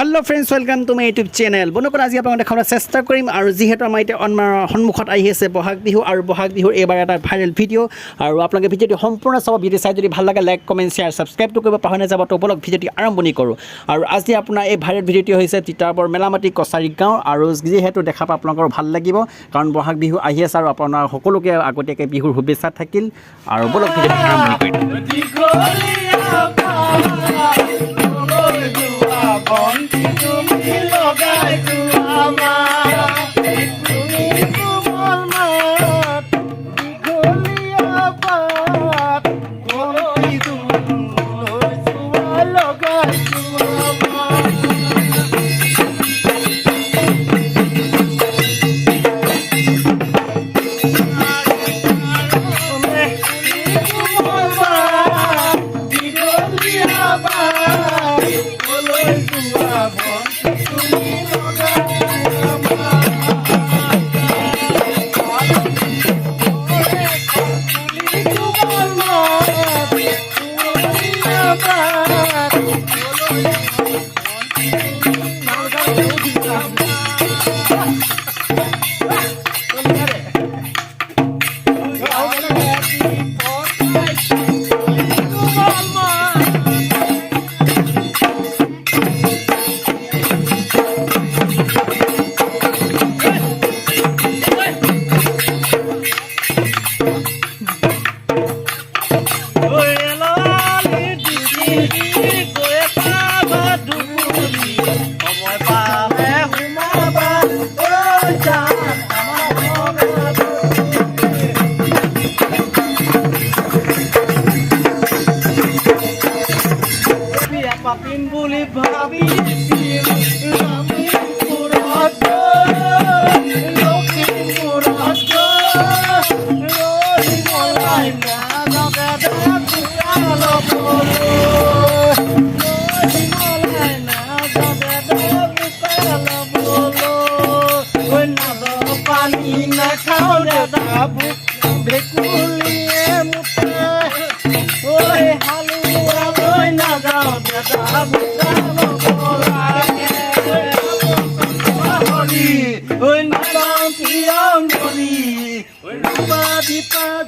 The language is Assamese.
hello friends welcome to my YouTube channel बनुकर आज आपन देखाबा চেষ্টা কৰিম আৰু যেহেতু আমাৰ এতিয়া সন্মুখত আহি আছে বহাগ বিহু আৰু বহাগ বিহুৰ এবাৰ এটা ভাইৰেল ভিডিও আৰু আপোনালোকে ভিডিওটি সম্পূৰ্ণ চাব ভিডিও চাই যদি ভাল লাগে লাইক কমেন্ট শেয়াৰ সাবস্ক্ৰাইব কৰিব পাহৰি নাযাব তো বলক ভিডিওটি আৰম্ভণি কৰো আৰু আজি আপোনাৰ এই ভাইৰেল ভিডিওটি হৈছে তিতাবৰ মেলামাটি কছাৰী গাঁও আৰু যেহেতু দেখা পা আপোনালোকৰ ভাল লাগিব কাৰণ বহাগ বিহু আহি আছে আৰু আপোনাৰ সকলোকে আগতীয়াকৈ বিহুৰ শুভেচ্ছা থাকিল আৰু বলক ভিডিওটি আৰম্ভণি Papin buli bhabi rami purato loki purato lori molai na gada puralo bolo lori molai na gada puralo bolo oi na do pani na khao da bu bekuliye mutta oi halu oi na gao Oi na bang piang bori oi na ba di pa